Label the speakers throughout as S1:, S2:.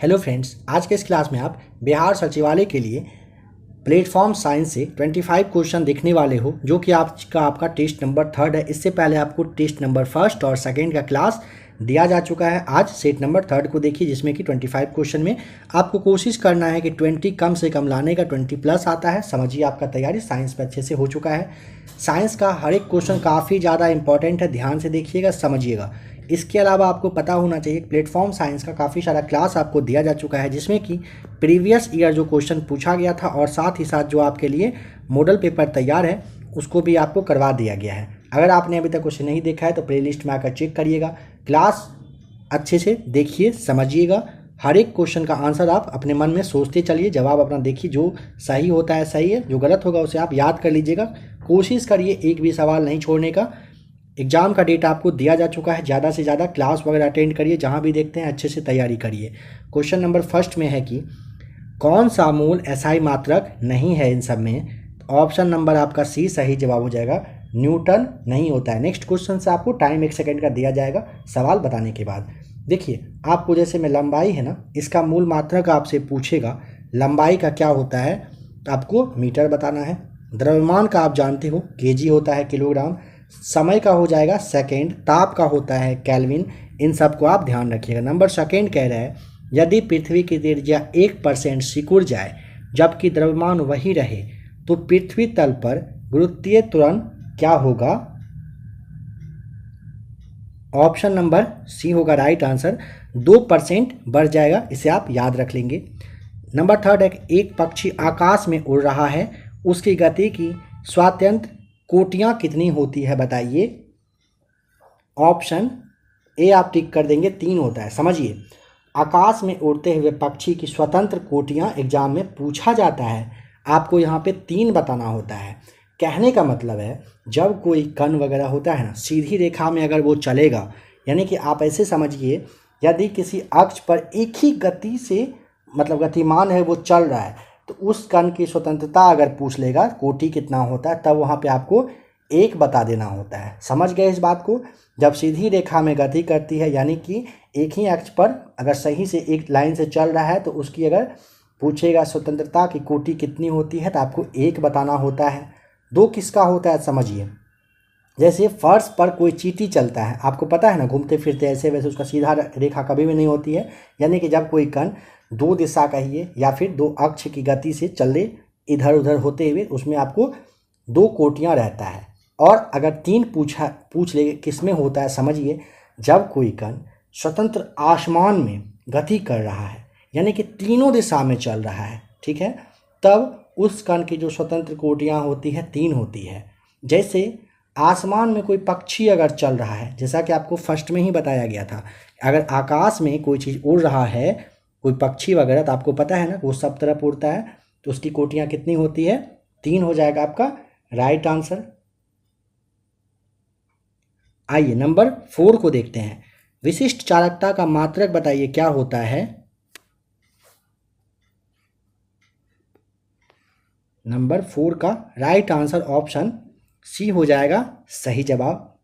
S1: Hello friends, आज के इस क्लास में आप बिहार सचिवालय के लिए प्लेटफॉर्म साइंस से 25 क्वेश्चन देखने वाले हो, जो कि आपका टेस्ट नंबर 3 है। इससे पहले आपको टेस्ट नंबर 1 और 2 का क्लास दिया जा चुका है। आज सेट नंबर 3 को देखिए, जिसमें कि 25 क्वेश्चन में आपको कोशिश करना है कि 20 कम से कम लाने का, 20 प्लस आता है। समझिए, आपका तैयारी साइंस में अच्छे से हो चुका है। साइंस का हर एक क्वेश्चन काफ़ी ज़्यादा इंपॉर्टेंट है, ध्यान से देखिएगा, समझिएगा। इसके अलावा आपको पता होना चाहिए प्लेटफॉर्म साइंस का काफ़ी सारा क्लास आपको दिया जा चुका है, जिसमें कि प्रीवियस ईयर जो क्वेश्चन पूछा गया था और साथ ही साथ जो आपके लिए मॉडल पेपर तैयार है उसको भी आपको करवा दिया गया है। अगर आपने अभी तक उसे नहीं देखा है तो प्लेलिस्ट में आकर चेक करिएगा। क्लास अच्छे से देखिए, समझिएगा। हर एक क्वेश्चन का आंसर आप अपने मन में सोचते चलिए, जवाब अपना देखिए। जो सही होता है सही है, जो गलत होगा उसे आप याद कर लीजिएगा। कोशिश करिए एक भी सवाल नहीं छोड़ने का। एग्ज़ाम का डेट आपको दिया जा चुका है, ज़्यादा से ज़्यादा क्लास वगैरह अटेंड करिए, जहाँ भी देखते हैं अच्छे से तैयारी करिए। क्वेश्चन नंबर 1 में है कि कौन सा मूल एसआई मात्रक नहीं है इन सब में। ऑप्शन नंबर आपका सी सही जवाब हो जाएगा, न्यूटन नहीं होता है। नेक्स्ट क्वेश्चन से आपको टाइम 1 सेकेंड का दिया जाएगा सवाल बताने के बाद। देखिए, आपको जैसे में लंबाई है ना, इसका मूल मात्रक आपसे पूछेगा लंबाई का क्या होता है, तो आपको मीटर बताना है। द्रव्यमान का आप जानते हो केजी होता है, किलोग्राम। समय का हो जाएगा सेकेंड, ताप का होता है केल्विन। इन सब को आप ध्यान रखिएगा। नंबर सेकेंड कह रहा है, यदि पृथ्वी की त्रिज्या 1% सिकुड़ जाए जबकि द्रव्यमान वही रहे तो पृथ्वी तल पर गुरुत्वीय त्वरण क्या होगा। ऑप्शन नंबर सी होगा राइट आंसर, 2% बढ़ जाएगा। इसे आप याद रख लेंगे। नंबर 3 है, एक पक्षी आकाश में उड़ रहा है, उसकी गति की स्वातंत्र कोटियाँ कितनी होती है बताइए। ऑप्शन ए आप टिक कर देंगे, 3 होता है। समझिए, आकाश में उड़ते हुए पक्षी की स्वतंत्र कोटियाँ एग्जाम में पूछा जाता है, आपको यहाँ पे 3 बताना होता है। कहने का मतलब है, जब कोई कण वगैरह होता है ना, सीधी रेखा में अगर वो चलेगा, यानी कि आप ऐसे समझिए, यदि किसी अक्ष पर एक ही गति से मतलब गतिमान है वो चल रहा है, तो उस कण की स्वतंत्रता अगर पूछ लेगा कोटि कितना होता है, तब वहाँ पे आपको 1 बता देना होता है। समझ गए इस बात को। जब सीधी रेखा में गति करती है, यानी कि एक ही अक्ष पर अगर सही से एक लाइन से चल रहा है, तो उसकी अगर पूछेगा स्वतंत्रता की कोटि कितनी होती है, तो आपको 1 बताना होता है। 2 किसका होता है समझिए, जैसे फर्श पर कोई चींटी चलता है, आपको पता है ना, घूमते फिरते ऐसे वैसे, उसका सीधा रेखा कभी भी नहीं होती है। यानी कि जब कोई कण 2 दिशा कहिए या फिर 2 अक्ष की गति से चले इधर उधर होते हुए, उसमें आपको 2 कोटियाँ रहता है। और अगर 3 पूछ ले किस में होता है, समझिए, जब कोई कण स्वतंत्र आसमान में गति कर रहा है, यानी कि तीनों दिशा में चल रहा है, ठीक है, तब उस कण की जो स्वतंत्र कोटियाँ होती है 3 होती है। जैसे आसमान में कोई पक्षी अगर चल रहा है, जैसा कि आपको फर्स्ट में ही बताया गया था, अगर आकाश में कोई चीज़ उड़ रहा है, कोई पक्षी वगैरह, तो आपको पता है ना वो सब तरफ उड़ता है, तो उसकी कोटियाँ कितनी होती है, 3 हो जाएगा आपका राइट आंसर। आइए नंबर 4 को देखते हैं। विशिष्ट चालकता का मात्रक बताइए क्या होता है। नंबर 4 का राइट आंसर ऑप्शन सी हो जाएगा सही जवाब।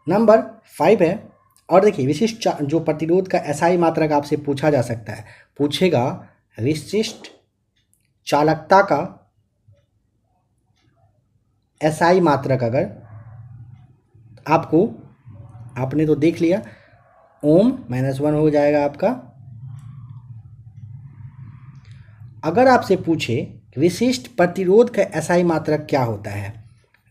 S1: नंबर 5 है, और देखिए, विशिष्ट जो प्रतिरोध का एसआई मात्रक आपसे पूछा जा सकता है, पूछेगा विशिष्ट चालकता का एसआई मात्रक। अगर आपको, आपने तो देख लिया, ओम -1 हो जाएगा आपका। अगर आपसे पूछे विशिष्ट प्रतिरोध का एसआई मात्रक क्या होता है,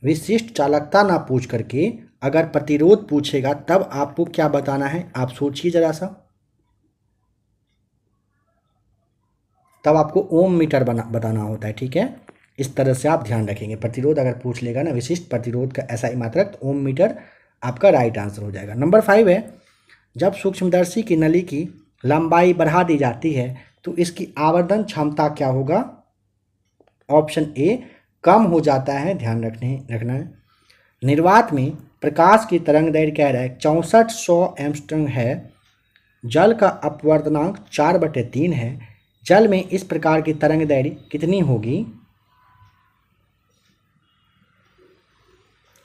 S1: विशिष्ट चालकता ना पूछ करके अगर प्रतिरोध पूछेगा, तब आपको क्या बताना है, आप सोचिए जरा सा। तब आपको ओम मीटर बताना होता है, ठीक है। इस तरह से आप ध्यान रखेंगे। प्रतिरोध अगर पूछ लेगा ना, विशिष्ट प्रतिरोध का एसआई मात्रक, तो ओम मीटर आपका राइट आंसर हो जाएगा। नंबर 5 है, जब सूक्ष्मदर्शी की नली की लंबाई बढ़ा दी जाती है तो इसकी आवर्धन क्षमता क्या होगा। ऑप्शन ए कम हो जाता है, ध्यान रखना है। निर्वात में प्रकाश की तरंग दैर्घ्य कह रहा है 6400 एंगस्ट्रॉम है। जल का अपवर्तनांक 4/3 है। जल में इस प्रकार की तरंग दैर्घ्य कितनी होगी।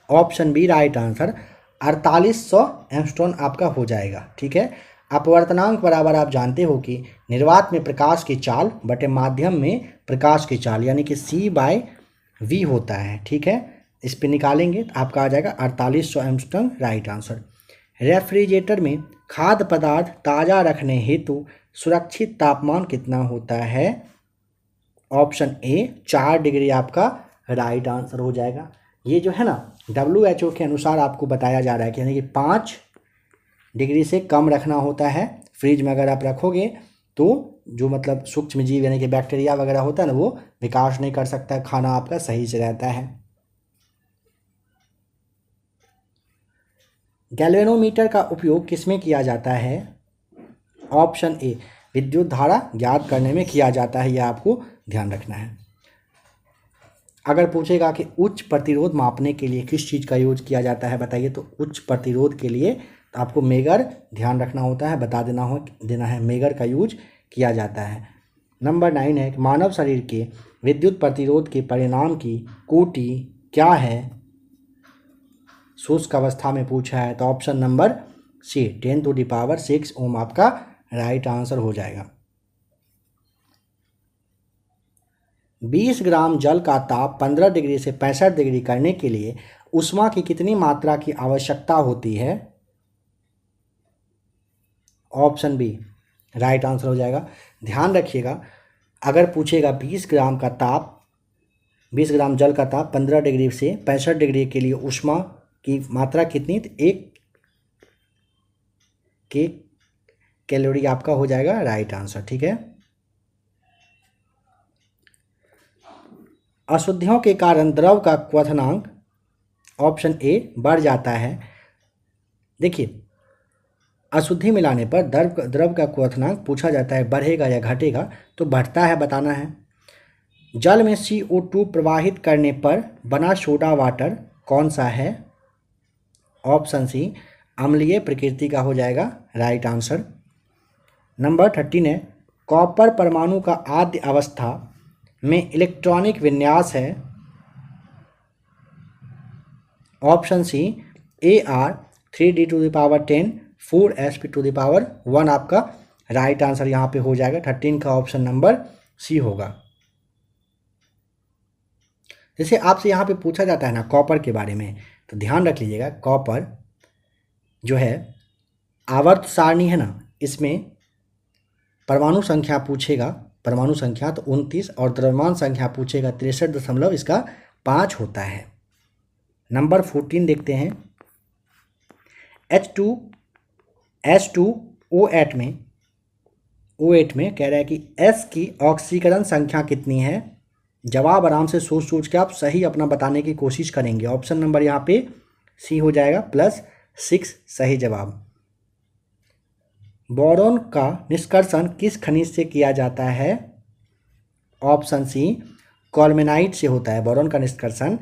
S1: Option B right answer, 4800 angstrom आपका हो जाएगा, ठीक है। अपवर्तनांक बराबर आप जानते हो कि निर्वात में प्रकाश की चाल बटे माध्यम में प्रकाश की चाल, यानी कि C/V होता है। ठीक है, इस पे निकालेंगे तो आपका आ जाएगा 4800 एंगस्ट्रॉम, राइट आंसर। रेफ्रिजरेटर में खाद्य पदार्थ ताज़ा रखने हेतु सुरक्षित तापमान कितना होता है? ऑप्शन ए 4 डिग्री आपका राइट आंसर हो जाएगा। ये जो है ना WHO के अनुसार आपको बताया जा रहा है कि यानी कि 5 डिग्री से कम रखना होता है। फ्रिज में अगर आप रखोगे तो जो मतलब सूक्ष्म जीव यानी कि बैक्टीरिया वगैरह होता है ना, वो विकास नहीं कर सकता है, खाना आपका सही से रहता है। गैल्वेनोमीटर का उपयोग किसमें किया जाता है? ऑप्शन ए विद्युत धारा ज्ञात करने में किया जाता है, यह आपको ध्यान रखना है। अगर पूछेगा कि उच्च प्रतिरोध मापने के लिए किस चीज़ का यूज किया जाता है बताइए, तो उच्च प्रतिरोध के लिए तो आपको मेगर ध्यान रखना होता है, बता देना है मेगर का यूज किया जाता है। नंबर 9 है कि मानव शरीर के विद्युत प्रतिरोध के परिणाम की कोटि क्या है? शुष्क अवस्था में पूछा है तो ऑप्शन नंबर सी 10⁶ ओम आपका राइट आंसर हो जाएगा। 20 ग्राम जल का ताप 15 डिग्री से 65 डिग्री करने के लिए ऊष्मा की कितनी मात्रा की आवश्यकता होती है? ऑप्शन बी राइट आंसर हो जाएगा। ध्यान रखिएगा, अगर पूछेगा 20 ग्राम जल का ताप 15 डिग्री से 65 डिग्री के लिए ऊष्मा की मात्रा कितनी, तो 1 कैलोरी आपका हो जाएगा राइट आंसर। ठीक है, अशुद्धियों के कारण द्रव का क्वथनांक ऑप्शन ए बढ़ जाता है। देखिए, अशुद्धि मिलाने पर द्रव का क्वथनांक पूछा जाता है बढ़ेगा या घटेगा, तो बढ़ता है बताना है। जल में CO2 प्रवाहित करने पर बना सोडा वाटर कौन सा है? ऑप्शन सी अम्लीय प्रकृति का हो जाएगा राइट आंसर। नंबर 13 है कॉपर परमाणु का आद्य अवस्था में इलेक्ट्रॉनिक विन्यास है। Option C AR 3D⁻10 4sp⁻1 आपका राइट आंसर यहाँ पे हो जाएगा। 13 का ऑप्शन नंबर सी होगा। जैसे आपसे यहाँ पे पूछा जाता है ना कॉपर के बारे में, तो ध्यान रख लीजिएगा, कॉपर जो है आवर्त सारणी है ना, इसमें परमाणु संख्या पूछेगा, परमाणु संख्या तो 29, और द्रव्यमान संख्या पूछेगा 63.5 होता है। नंबर 14 देखते हैं। H2O8 में कह रहा है कि S की ऑक्सीकरण संख्या कितनी है? जवाब आराम से सोच के आप सही अपना बताने की कोशिश करेंगे। ऑप्शन नंबर यहाँ पे सी हो जाएगा +6 सही जवाब। बोरॉन का निष्कर्षण किस खनिज से किया जाता है? ऑप्शन सी कॉल्मेनाइट से होता है। बोरॉन का निष्कर्षण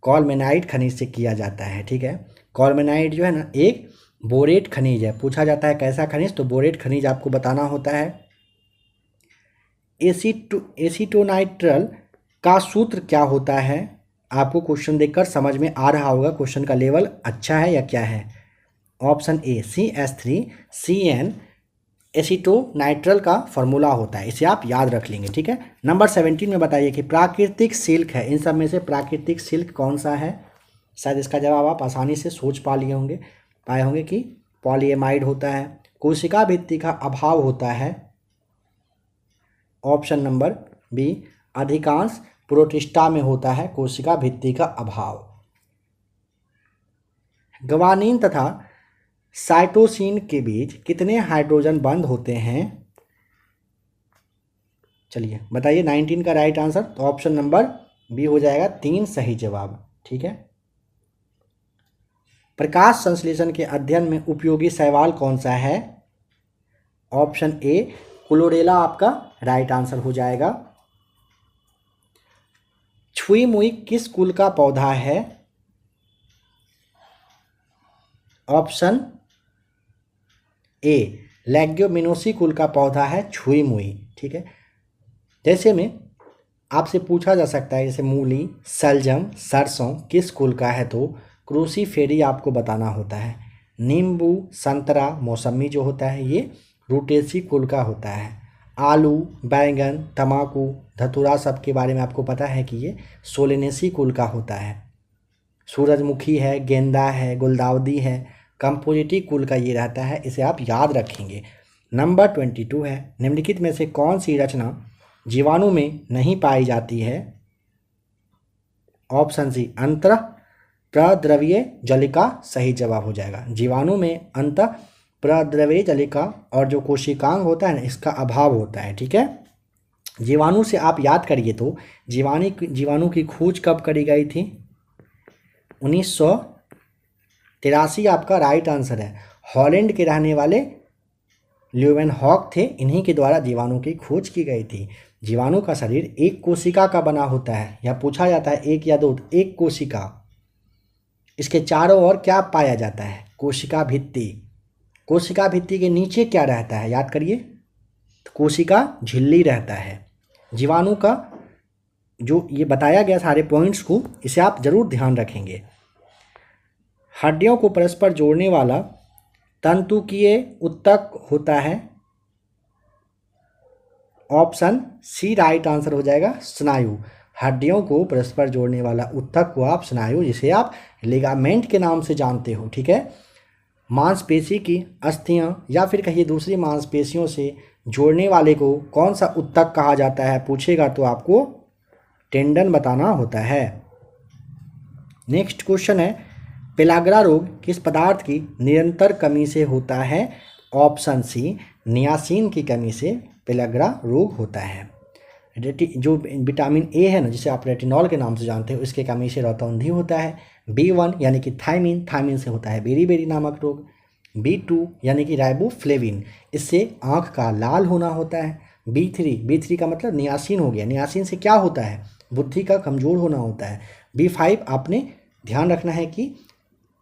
S1: कॉल्मेनाइट खनिज से किया जाता है। ठीक है, कॉल्मेनाइट जो है ना एक बोरेट खनिज है। पूछा जाता है कैसा खनिज, तो बोरेट खनिज आपको बताना होता है। एसीटोनाइट्रल का सूत्र क्या होता है? आपको क्वेश्चन देखकर समझ में आ रहा होगा क्वेश्चन का लेवल अच्छा है या क्या है। ऑप्शन ए CH3CN एसीटोनाइट्रल का फॉर्मूला होता है, इसे आप याद रख लेंगे। ठीक है, नंबर 17 में बताइए कि प्राकृतिक सिल्क है, इन सब में से प्राकृतिक सिल्क कौन सा है? शायद इसका जवाब आप आसानी से सोच पाए होंगे कि पॉलीएमाइड होता है। कोशिका भित्ति का अभाव होता है। ऑप्शन नंबर बी अधिकांश प्रोटिस्टा में होता है कोशिका भित्ति का अभाव। ग्वानिन तथा साइटोसिन के बीच कितने हाइड्रोजन बंध होते हैं? चलिए बताइए 19 का राइट आंसर, तो ऑप्शन नंबर बी हो जाएगा 3 सही जवाब। ठीक है, प्रकाश संश्लेषण के अध्ययन में उपयोगी शैवाल कौन सा है? ऑप्शन ए क्लोरेला आपका राइट आंसर हो जाएगा। छुई मुई किस कुल का पौधा है? ऑप्शन ए लेग्यूमिनोसी कुल का पौधा है छुई मुई। ठीक है, जैसे में आपसे पूछा जा सकता है जैसे मूली, सलजम, सरसों किस कुल का है, तो क्रूसीफेरी आपको बताना होता है। नींबू, संतरा, मौसमी जो होता है ये रूटेसी कुल का होता है। आलू, बैंगन, तम्बाकू, धतूरा सब के बारे में आपको पता है कि ये सोलेनेसी कुल का होता है। सूरजमुखी है, गेंदा है, गुलदाउदी है, कंपोजिटी कुल का ये रहता है, इसे आप याद रखेंगे। नंबर 22 है, निम्नलिखित में से कौन सी रचना जीवाणु में नहीं पाई जाती है? ऑप्शन सी अंतः प्रद्रव्य जलिका सही जवाब हो जाएगा। जीवाणु में अंतः प्रद्रव्य जलिका और जो कोशिकांग होता है ना, इसका अभाव होता है। ठीक है, जीवाणु से आप याद करिए तो जीवाणु की खोज कब करी गई थी? 1983 आपका राइट आंसर है। हॉलैंड के रहने वाले ल्यूवेनहॉक थे, इन्हीं के द्वारा जीवाणु की खोज की गई थी। जीवाणु का शरीर एक कोशिका का बना होता है, यह पूछा जाता है एक या दो, एक कोशिका। इसके चारों ओर क्या पाया जाता है? कोशिका भित्ति। कोशिका भित्ति के नीचे क्या रहता है? याद करिए, कोशिका झिल्ली रहता है। जीवाणु का जो ये बताया गया सारे पॉइंट्स को, इसे आप जरूर ध्यान रखेंगे। हड्डियों को परस्पर जोड़ने वाला तंतुकीय ऊतक होता है। ऑप्शन सी राइट आंसर हो जाएगा, स्नायु। हड्डियों को परस्पर जोड़ने वाला ऊतक को आप स्नायु, जिसे आप लिगामेंट के नाम से जानते हो। ठीक है, मांसपेशी की अस्थियां या फिर कहिए दूसरी मांसपेशियों से जोड़ने वाले को कौन सा ऊतक कहा जाता है? पूछेगा तो आपको टेंडन बताना होता है। नेक्स्ट क्वेश्चन है, पेलाग्रा रोग किस पदार्थ की निरंतर कमी से होता है? ऑप्शन सी नियासिन की कमी से पेलाग्रा रोग होता है। जो विटामिन ए है ना, जिसे आप रेटिनॉल के नाम से जानते हो, इसके कमी से रतौंधी होता है। B1 यानी कि थायमिन से होता है बेरी नामक रोग। B2 यानी कि राइबोफ्लेविन, इससे आँख का लाल होना होता है। B3 का मतलब नियासिन हो गया, नियासिन से क्या होता है? बुद्धि का कमज़ोर होना होता है। B5 आपने ध्यान रखना है कि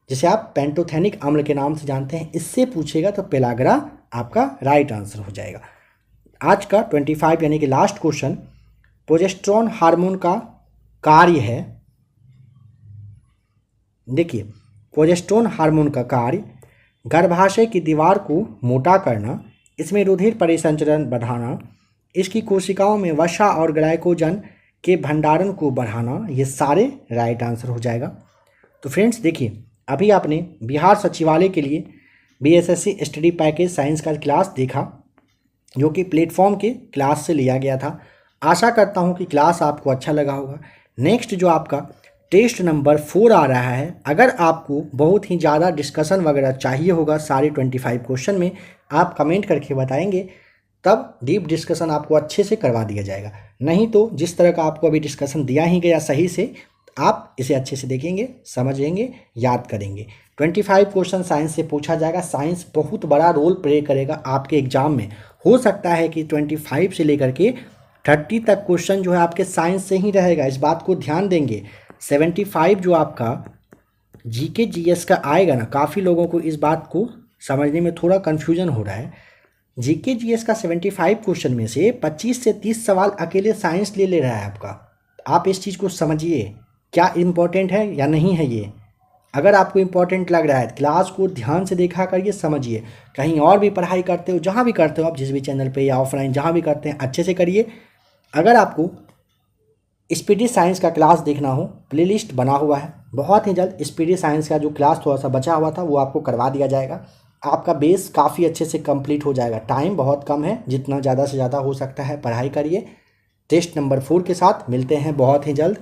S1: जिसे आप पेंटोथेनिक अम्ल के नाम से जानते हैं, इससे पूछेगा तो पेलाग्रा आपका राइट आंसर हो जाएगा। आज का 25 यानी कि लास्ट क्वेश्चन, प्रोजेस्टेरोन हार्मोन का कार्य है। देखिए, प्रोजेस्टेरोन हार्मोन का कार्य गर्भाशय की दीवार को मोटा करना, इसमें रुधिर परिसंचरण बढ़ाना, इसकी कोशिकाओं में वसा और ग्लाइकोजन के भंडारण को बढ़ाना, ये सारे राइट आंसर हो जाएगा। तो फ्रेंड्स देखिए, अभी आपने बिहार सचिवालय के लिए BSSC स्टडी पैकेज साइंस का क्लास देखा, जो कि प्लेटफॉर्म के क्लास से लिया गया था। आशा करता हूं कि क्लास आपको अच्छा लगा होगा। नेक्स्ट जो आपका टेस्ट नंबर 4 आ रहा है, अगर आपको बहुत ही ज़्यादा डिस्कशन वगैरह चाहिए होगा सारे 25 क्वेश्चन में, आप कमेंट करके बताएंगे, तब डीप डिस्कशन आपको अच्छे से करवा दिया जाएगा। नहीं तो जिस तरह का आपको अभी डिस्कशन दिया ही गया सही से, आप इसे अच्छे से देखेंगे, समझेंगे, याद करेंगे। 25 क्वेश्चन साइंस से पूछा जाएगा। साइंस बहुत बड़ा रोल प्ले करेगा आपके एग्जाम में। हो सकता है कि 25 से लेकर के 30 तक क्वेश्चन जो है आपके साइंस से ही रहेगा, इस बात को ध्यान देंगे। 75 जो आपका GK GS का आएगा ना, काफ़ी लोगों को इस बात को समझने में थोड़ा कन्फ्यूजन हो रहा है। GK GS का 75 क्वेश्चन में से 25 से 30 सवाल अकेले साइंस ले रहा है आपका। आप इस चीज़ को समझिए, क्या इम्पोर्टेंट है या नहीं है ये। अगर आपको इम्पोर्टेंट लग रहा है, क्लास को ध्यान से देखा करिए, समझिए। कहीं और भी पढ़ाई करते हो, जहाँ भी करते हो आप, जिस भी चैनल पे या ऑफलाइन जहाँ भी करते हैं, अच्छे से करिए। अगर आपको स्पीडी साइंस का क्लास देखना हो, प्लेलिस्ट बना हुआ है। बहुत ही जल्द स्पीडी साइंस का जो क्लास थोड़ा सा बचा हुआ था वो आपको करवा दिया जाएगा। आपका बेस काफ़ी अच्छे से कंप्लीट हो जाएगा। टाइम बहुत कम है, जितना ज़्यादा से ज़्यादा हो सकता है पढ़ाई करिए। टेस्ट नंबर 4 के साथ मिलते हैं बहुत ही जल्द।